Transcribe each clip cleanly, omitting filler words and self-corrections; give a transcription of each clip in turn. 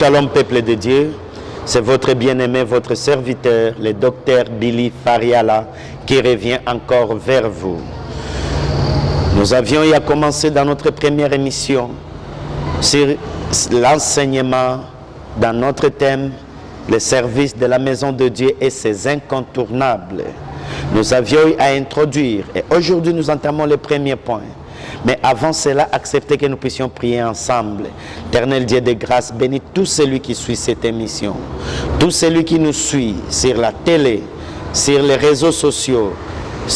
Shalom peuple de Dieu, c'est votre bien-aimé, votre serviteur, le docteur Billy Fariala, qui revient encore vers vous. Nous avions eu à commencer dans notre première émission sur l'enseignement dans notre thème, le service de la maison de Dieu et ses incontournables. Nous avions eu à introduire et aujourd'hui nous entamons le premier point. Mais avant cela, acceptez que nous puissions prier ensemble. Éternel Dieu de grâce, bénis tout celui qui suit cette émission, tout celui qui nous suit sur la télé, sur les réseaux sociaux,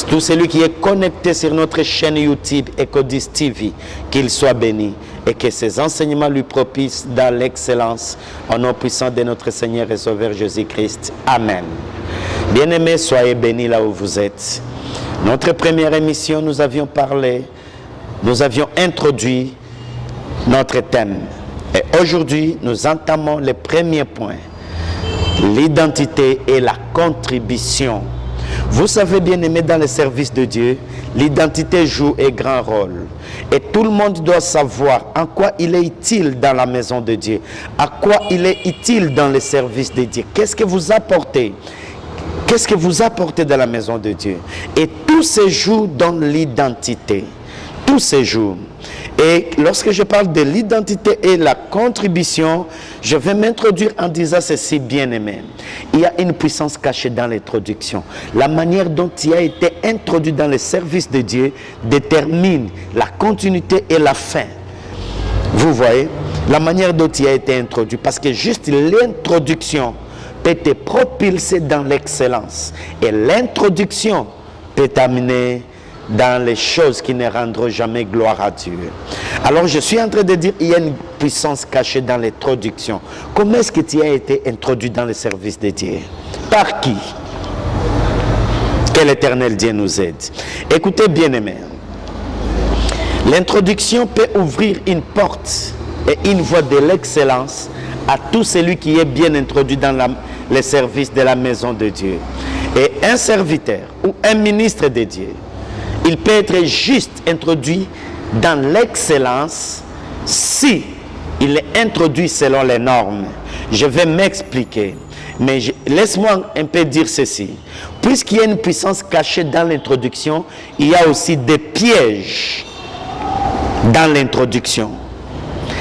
tout celui qui est connecté sur notre chaîne YouTube Ecodis TV, qu'il soit béni et que ces enseignements lui propicient dans l'excellence, au nom puissant de notre Seigneur et Sauveur Jésus-Christ. Amen. Bien-aimés, soyez bénis là où vous êtes. Notre première émission, nous avions introduit notre thème. Et aujourd'hui, nous entamons le premier point, l'identité et la contribution. Vous savez, bien aimé, dans le service de Dieu, l'identité joue un grand rôle. Et tout le monde doit savoir en quoi il est utile dans la maison de Dieu, à quoi il est utile dans le service de Dieu. Qu'est-ce que vous apportez? Qu'est-ce que vous apportez dans la maison de Dieu? Et tout se joue dans l'identité. Tous ces jours. Et lorsque je parle de l'identité et la contribution, je vais m'introduire en disant ceci, bien-aimé. Il y a une puissance cachée dans l'introduction. La manière dont il a été introduit dans le service de Dieu détermine la continuité et la fin. Vous voyez, la manière dont il a été introduit, parce que juste l'introduction peut te propulser dans l'excellence. Et l'introduction peut t'amener dans les choses qui ne rendront jamais gloire à Dieu. Alors je suis en train de dire, il y a une puissance cachée dans l'introduction. Comment est-ce que tu as été introduit dans le service de Dieu? Par qui? Que l'Éternel Dieu nous aide. Écoutez bien aimés, l'introduction peut ouvrir une porte et une voie de l'excellence à tout celui qui est bien introduit dans le service de la maison de Dieu. Et un serviteur ou un ministre de Dieu, il peut être juste introduit dans l'excellence si il est introduit selon les normes. Je vais m'expliquer. Mais laisse-moi un peu dire ceci. Puisqu'il y a une puissance cachée dans l'introduction, il y a aussi des pièges dans l'introduction.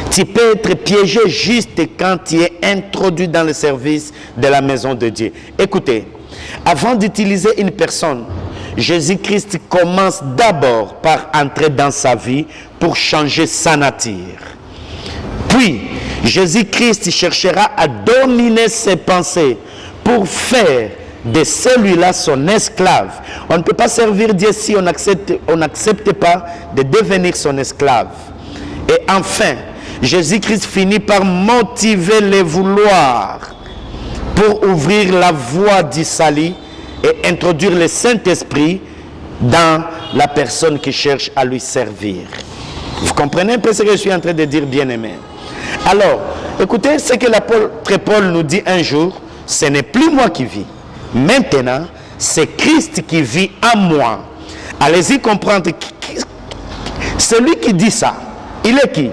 Tu peux être piégé juste quand tu es introduit dans le service de la maison de Dieu. Écoutez, avant d'utiliser une personne, Jésus-Christ commence d'abord par entrer dans sa vie pour changer sa nature. Puis, Jésus-Christ cherchera à dominer ses pensées pour faire de celui-là son esclave. On ne peut pas servir Dieu si on n'accepte pas de devenir son esclave. Et enfin, Jésus-Christ finit par motiver les vouloirs pour ouvrir la voie du salut et introduire le Saint-Esprit dans la personne qui cherche à lui servir. Vous comprenez un peu ce que je suis en train de dire, bien-aimé? Alors, écoutez ce que l'apôtre Paul nous dit un jour, ce n'est plus moi qui vis. Maintenant, c'est Christ qui vit en moi. Allez-y comprendre, celui qui dit ça, il est qui?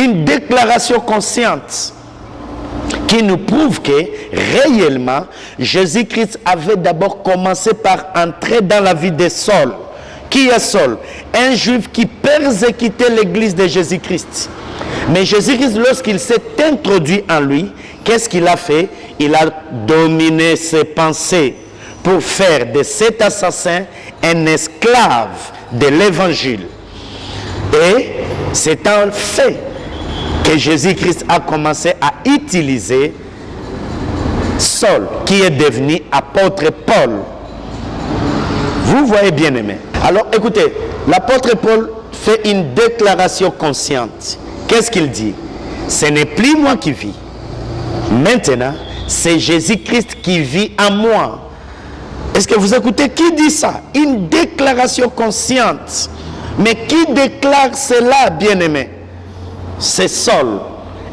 Une déclaration consciente qui nous prouve que réellement Jésus-Christ avait d'abord commencé par entrer dans la vie de Saul. Qui est Saul? Un juif qui persécutait l'église de Jésus-Christ. Mais Jésus-Christ, lorsqu'il s'est introduit en lui, qu'est-ce qu'il a fait? Il a dominé ses pensées pour faire de cet assassin un esclave de l'évangile. Et c'est un fait que Jésus-Christ a commencé à utiliser Saul, qui est devenu apôtre Paul. Vous voyez, bien aimé. Alors écoutez, l'apôtre Paul fait une déclaration consciente. Qu'est-ce qu'il dit? Ce n'est plus moi qui vis. Maintenant, c'est Jésus-Christ qui vit en moi. Est-ce que vous écoutez? Qui dit ça? Une déclaration consciente. Mais qui déclare cela, bien aimé? C'est Saul,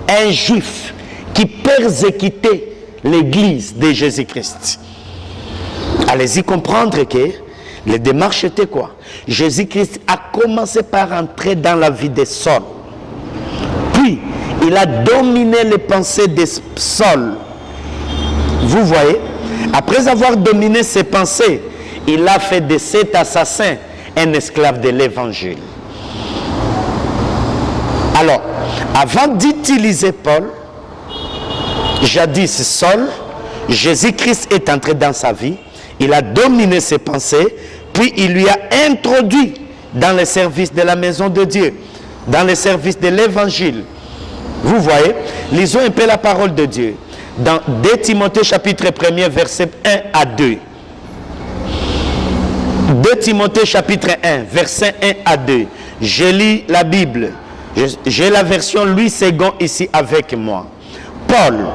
un juif qui persécutait l'église de Jésus-Christ. Allez-y comprendre que la démarche était quoi? Jésus-Christ a commencé par entrer dans la vie de Saul. Puis, Il a dominé les pensées de Saul. Vous voyez, après avoir dominé ses pensées, il a fait de cet assassin un esclave de l'évangile. Alors, avant d'utiliser Paul, jadis Saul, Jésus-Christ est entré dans sa vie, il a dominé ses pensées, puis il lui a introduit dans le service de la maison de Dieu, dans le service de l'évangile. Vous voyez, lisons un peu la parole de Dieu. Dans 2 Timothée chapitre 1er, verset 1 à 2. 2 Timothée chapitre 1, verset 1 à 2. Je lis la Bible. J'ai la version Louis II ici avec moi. Paul,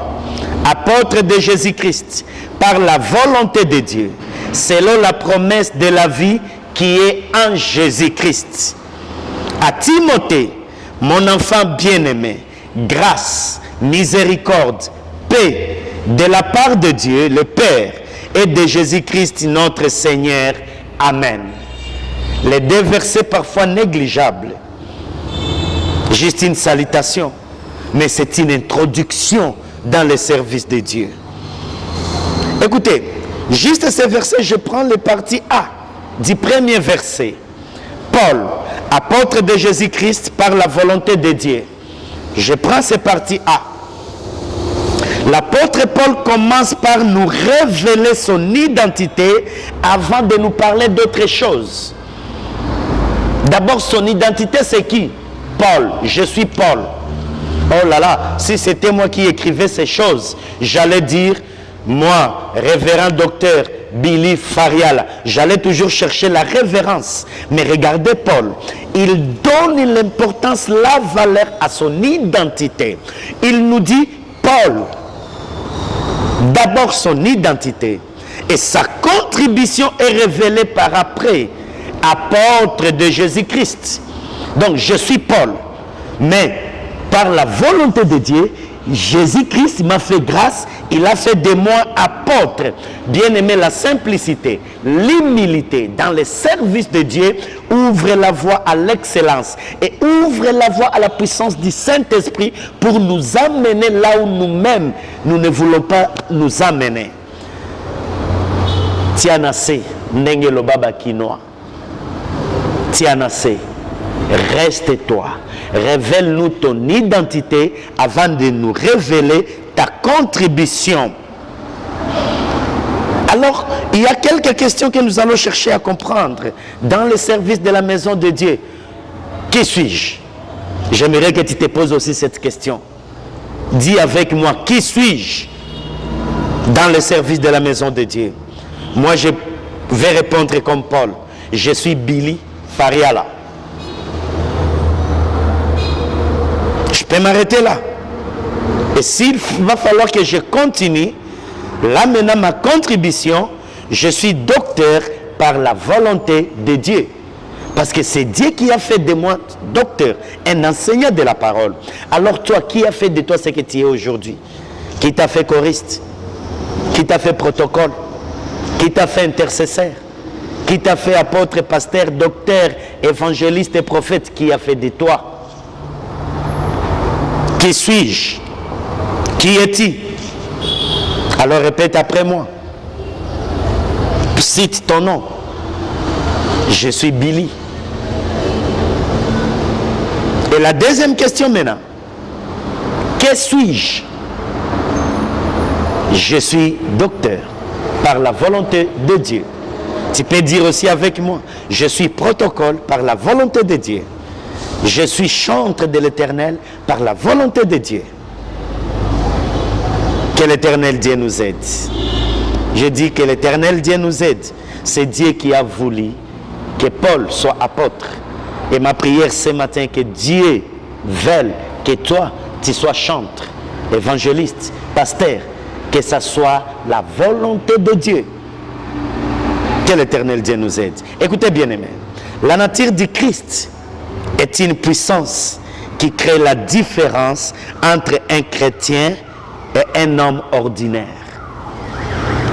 apôtre de Jésus-Christ, par la volonté de Dieu, selon la promesse de la vie qui est en Jésus-Christ. À Timothée, mon enfant bien-aimé, grâce, miséricorde, paix de la part de Dieu, le Père, et de Jésus-Christ, notre Seigneur. Amen. Les deux versets parfois négligeables. Juste une salutation, mais c'est une introduction dans le service de Dieu. Écoutez, juste ces versets, je prends le parti A du premier verset. Paul, apôtre de Jésus-Christ par la volonté de Dieu. Je prends ce parti A. L'apôtre Paul commence par nous révéler son identité avant de nous parler d'autre chose. D'abord, son identité, c'est qui? Paul. Je suis Paul. Oh là là, si c'était moi qui écrivais ces choses, j'allais dire, moi, révérend docteur Billy Fariala, j'allais toujours chercher la révérence. Mais regardez Paul, il donne l'importance, la valeur à son identité. Il nous dit, Paul, d'abord son identité, et sa contribution est révélée par après, apôtre de Jésus-Christ. Donc je suis Paul, mais par la volonté de Dieu, Jésus-Christ m'a fait grâce, il a fait de moi apôtre. Bien aimé, la simplicité, l'humilité dans le service de Dieu ouvre la voie à l'excellence et ouvre la voie à la puissance du Saint-Esprit pour nous amener là où nous-mêmes, nous ne voulons pas nous amener. Tianase, Nengelo Baba Kinoa. Tianase. Reste-toi, révèle-nous ton identité avant de nous révéler ta contribution. Alors, il y a quelques questions que nous allons chercher à comprendre dans le service de la maison de Dieu. Qui suis-je? J'aimerais que tu te poses aussi cette question. Dis avec moi, qui suis-je dans le service de la maison de Dieu? Moi, je vais répondre comme Paul. Je suis Billy Fariala. Je peux m'arrêter là. Et s'il va falloir que je continue, là maintenant ma contribution, je suis docteur par la volonté de Dieu. Parce que c'est Dieu qui a fait de moi docteur, un enseignant de la parole. Alors toi, qui a fait de toi ce que tu es aujourd'hui? Qui t'a fait choriste? Qui t'a fait protocole? Qui t'a fait intercesseur? Qui t'a fait apôtre, pasteur, docteur, évangéliste et prophète? Qui a fait de toi? Qui suis-je? Qui es-tu? Alors répète après moi. Cite ton nom. Je suis Billy. Et la deuxième question maintenant. Que suis-je? Je suis docteur par la volonté de Dieu. Tu peux dire aussi avec moi. Je suis protocole par la volonté de Dieu. Je suis chantre de l'Éternel par la volonté de Dieu. Que l'Éternel Dieu nous aide. Je dis que l'Éternel Dieu nous aide. C'est Dieu qui a voulu que Paul soit apôtre. Et ma prière ce matin, que Dieu veuille que toi, tu sois chantre, évangéliste, pasteur. Que ça soit la volonté de Dieu. Que l'Éternel Dieu nous aide. Écoutez bien aimé. La nature du Christ est une puissance qui crée la différence entre un chrétien et un homme ordinaire.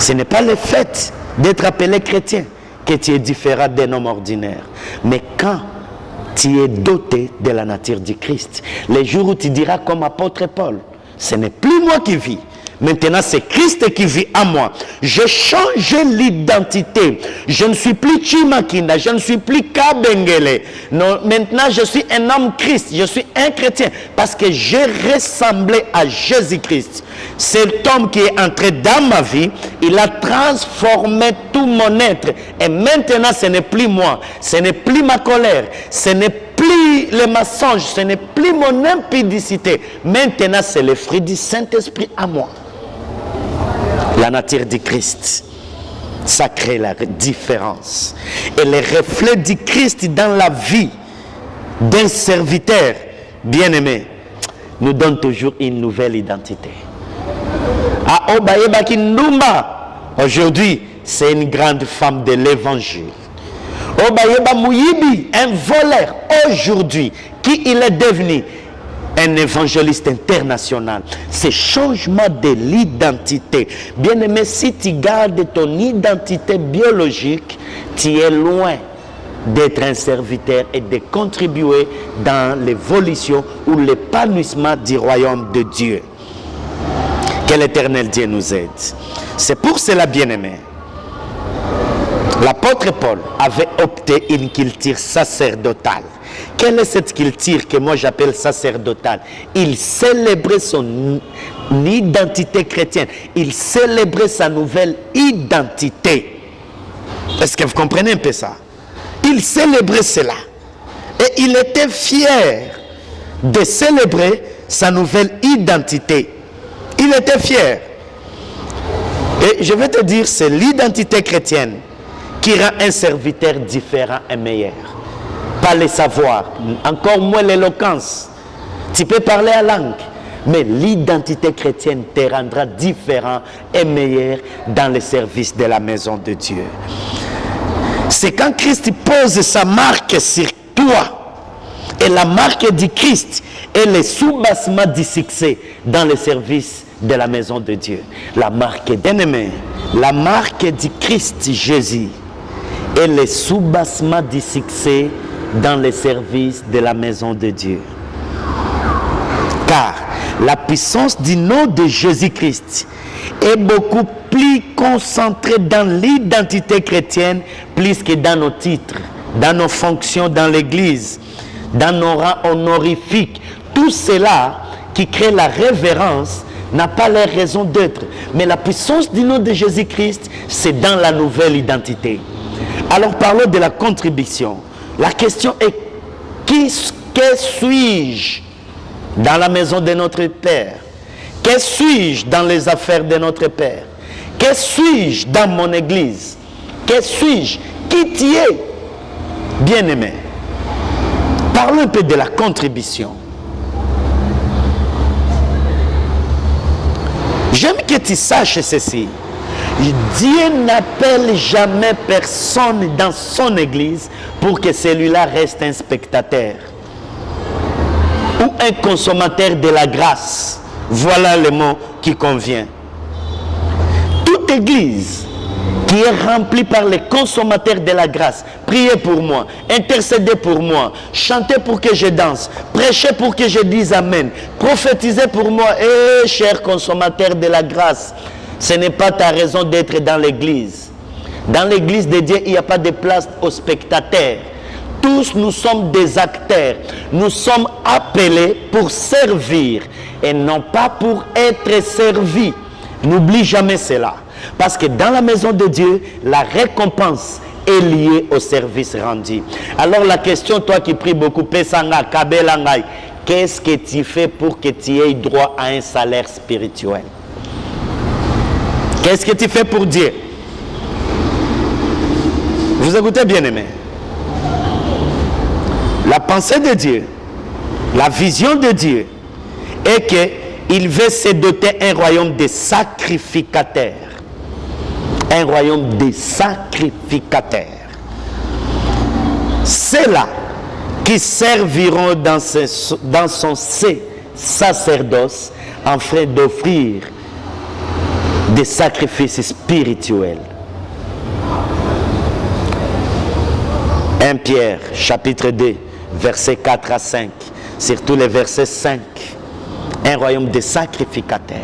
Ce n'est pas le fait d'être appelé chrétien que tu es différent d'un homme ordinaire. Mais quand tu es doté de la nature du Christ. Les jours où tu diras comme apôtre Paul, ce n'est plus moi qui vis. Maintenant, c'est Christ qui vit en moi. J'ai changé l'identité. Je ne suis plus Chimakina, je ne suis plus Kabengele. Non, maintenant, je suis un homme Christ. Je suis un chrétien parce que j'ai ressemblé à Jésus-Christ. Cet homme qui est entré dans ma vie, il a transformé tout mon être. Et maintenant, ce n'est plus moi. Ce n'est plus ma colère. Ce n'est plus les mensonges. Ce n'est plus mon impudicité. Maintenant, c'est le fruit du Saint-Esprit à moi. La nature du Christ, ça crée la différence. Et les reflets du Christ dans la vie d'un serviteur bien-aimé nous donne toujours une nouvelle identité. À Obaïba Kindumba, aujourd'hui, c'est une grande femme de l'évangile. Obaïba Mouyibi, un voleur, aujourd'hui, qui il est devenu? Un évangéliste international. C'est changement de l'identité. Bien aimé, si tu gardes ton identité biologique, tu es loin d'être un serviteur et de contribuer dans l'évolution ou l'épanouissement du royaume de Dieu. Que l'Éternel Dieu nous aide. C'est pour cela, bien aimé, l'apôtre Paul avait opté une culture sacerdotale. Quelle est cette culture que moi j'appelle sacerdotale? Il célébrait son identité chrétienne. Il célébrait sa nouvelle identité. Est-ce que vous comprenez un peu ça? Il célébrait cela. Et il était fier de célébrer sa nouvelle identité. Il était fier. Et je vais te dire, c'est l'identité chrétienne qui rend un serviteur différent et meilleur. Pas le savoir, encore moins l'éloquence. Tu peux parler à langue, mais l'identité chrétienne te rendra différent et meilleur dans le service de la maison de Dieu. C'est quand Christ pose sa marque sur toi, et la marque du Christ est le soubassement du succès dans le service de la maison de Dieu. La marque bien-aimé, la marque du Christ Jésus est le soubassement du succès dans le service de la maison de Dieu. Car la puissance du nom de Jésus-Christ est beaucoup plus concentrée dans l'identité chrétienne plus que dans nos titres, dans nos fonctions dans l'église, dans nos rangs honorifiques. Tout cela qui crée la révérence n'a pas leur raison d'être. Mais la puissance du nom de Jésus-Christ, c'est dans la nouvelle identité. Alors parlons de la contribution. La question est, que suis-je dans la maison de notre Père? Que suis-je dans les affaires de notre Père? Que suis-je dans mon église? Que suis-je? Qui tu es? Bien-aimé, parlons un peu de la contribution. J'aime que tu saches ceci. Dieu n'appelle jamais personne dans son église pour que celui-là reste un spectateur ou un consommateur de la grâce. Voilà le mot qui convient. Toute église qui est remplie par les consommateurs de la grâce, priez pour moi, intercédez pour moi, chantez pour que je danse, prêchez pour que je dise amen, prophétisez pour moi, cher consommateur de la grâce. Ce n'est pas ta raison d'être dans l'église. Dans l'église de Dieu, il n'y a pas de place aux spectateurs. Tous nous sommes des acteurs. Nous sommes appelés pour servir et non pas pour être servis. N'oublie jamais cela. Parce que dans la maison de Dieu, la récompense est liée au service rendu. Alors la question, toi qui pries beaucoup, qu'est-ce que tu fais pour que tu aies droit à un salaire spirituel? Qu'est-ce que tu fais pour Dieu? Vous écoutez, bien-aimé. La pensée de Dieu, la vision de Dieu est qu'il veut se doter un royaume de sacrificateurs. Un royaume de sacrificateurs. Ceux-là qui serviront dans son sacerdoce en train d'offrir des sacrifices spirituels. 1 Pierre, chapitre 2, versets 4 à 5, surtout les versets 5. Un royaume de sacrificateurs.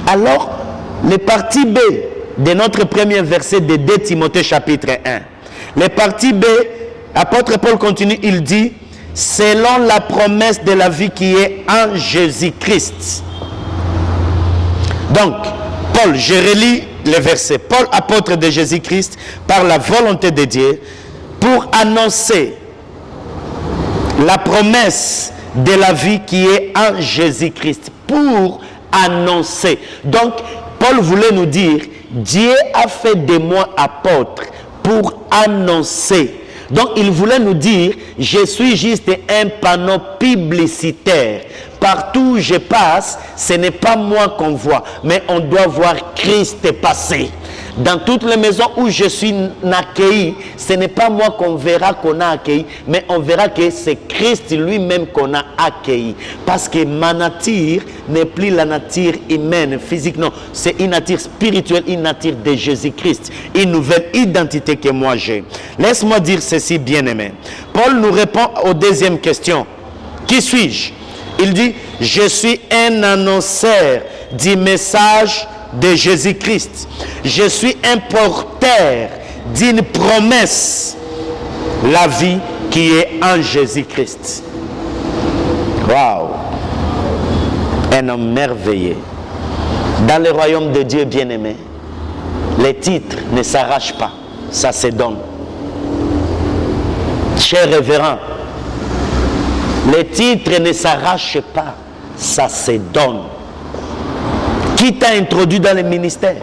Alors, les parties B de notre premier verset de 2 Timothée chapitre 1. Les parties B, apôtre Paul continue, il dit, selon la promesse de la vie qui est en Jésus-Christ. Donc, Paul, je relis les versets. Paul, apôtre de Jésus-Christ, par la volonté de Dieu, pour annoncer la promesse de la vie qui est en Jésus-Christ. Pour annoncer. Donc, Paul voulait nous dire, Dieu a fait de moi apôtre pour annoncer. Donc, il voulait nous dire, je suis juste un panneau publicitaire. Partout où je passe, ce n'est pas moi qu'on voit, mais on doit voir Christ passer. Dans toutes les maisons où je suis accueilli, ce n'est pas moi qu'on verra qu'on a accueilli, mais on verra que c'est Christ lui-même qu'on a accueilli. Parce que ma nature n'est plus la nature humaine, physique, non. C'est une nature spirituelle, une nature de Jésus-Christ. Une nouvelle identité que moi j'ai. Laisse-moi dire ceci, bien-aimé. Paul nous répond aux deuxième question. Qui suis-je? Il dit, je suis un annonceur du message de Jésus-Christ. Je suis un porteur d'une promesse, la vie qui est en Jésus-Christ. Waouh! Un homme merveilleux. Dans le royaume de Dieu bien-aimé, les titres ne s'arrachent pas, ça se donne. Cher révérend, les titres ne s'arrachent pas, ça se donne. Qui t'a introduit dans le ministère?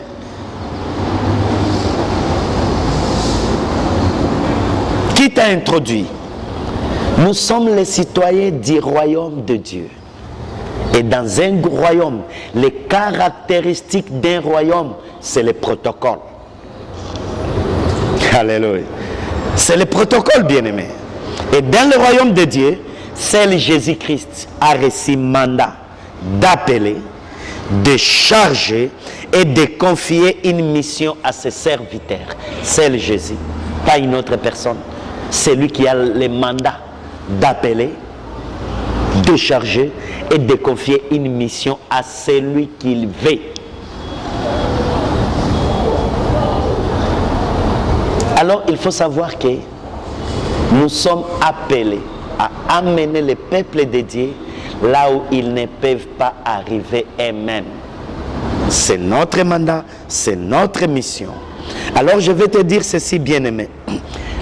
Qui t'a introduit? Nous sommes les citoyens du royaume de Dieu. Et dans un royaume, les caractéristiques d'un royaume, c'est le protocole. Alléluia. C'est le protocole, bien-aimé. Et dans le royaume de Dieu, seul Jésus-Christ a reçu mandat d'appeler, de charger et de confier une mission à ses serviteurs. C'est Jésus, pas une autre personne. C'est lui qui a le mandat d'appeler, de charger et de confier une mission à celui qu'il veut. Alors il faut savoir que nous sommes appelés à amener le peuple de Dieu là où ils ne peuvent pas arriver eux-mêmes. C'est notre mandat, c'est notre mission. Alors je vais te dire ceci, bien-aimé.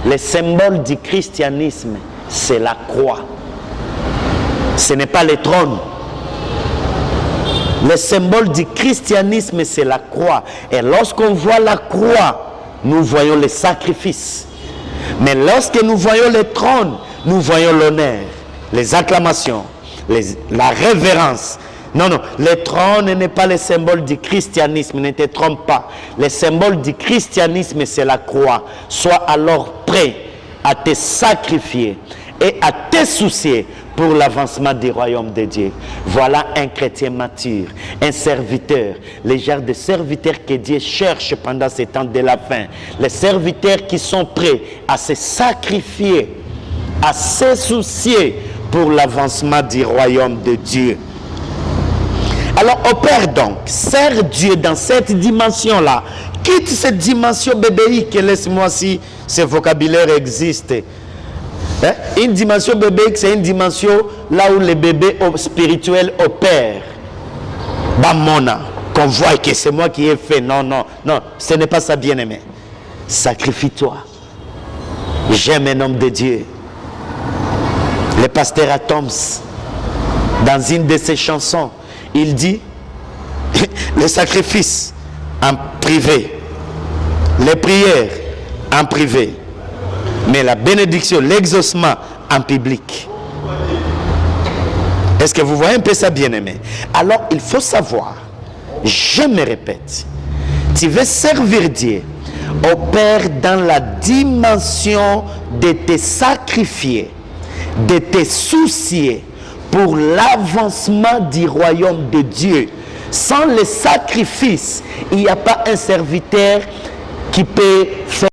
Le symbole du christianisme, c'est la croix. Ce n'est pas le trône. Le symbole du christianisme, c'est la croix. Et lorsqu'on voit la croix, nous voyons le sacrifice. Mais lorsque nous voyons le trône, nous voyons l'honneur, les acclamations, la révérence. Non, non, le trône n'est pas le symbole du christianisme, ne te trompe pas. Le symbole du christianisme, c'est la croix. Sois alors prêt à te sacrifier et à te soucier pour l'avancement du royaume de Dieu. Voilà un chrétien mature, un serviteur, les genres de serviteurs que Dieu cherche pendant ces temps de la fin. Les serviteurs qui sont prêts à se sacrifier, à se soucier pour l'avancement du royaume de Dieu. Alors opère donc, sers Dieu dans cette dimension-là. Quitte cette dimension bébéique, laisse-moi si ce vocabulaire existe. Hein? Une dimension bébéique, c'est une dimension là où les bébés spirituels opèrent. Bamona, qu'on voit que c'est moi qui ai fait. Non, non, non, ce n'est pas ça, bien-aimé. Sacrifie-toi. J'aime un homme de Dieu. Le pasteur Atoms, dans une de ses chansons, il dit le sacrifice en privé, les prières en privé, mais la bénédiction, l'exaucement en public. Est-ce que vous voyez un peu ça, bien-aimé? Alors, il faut savoir, je me répète, tu veux servir Dieu, opère dans la dimension de te sacrifier, de te soucier pour l'avancement du royaume de Dieu. Sans le sacrifice, il n'y a pas un serviteur qui peut faire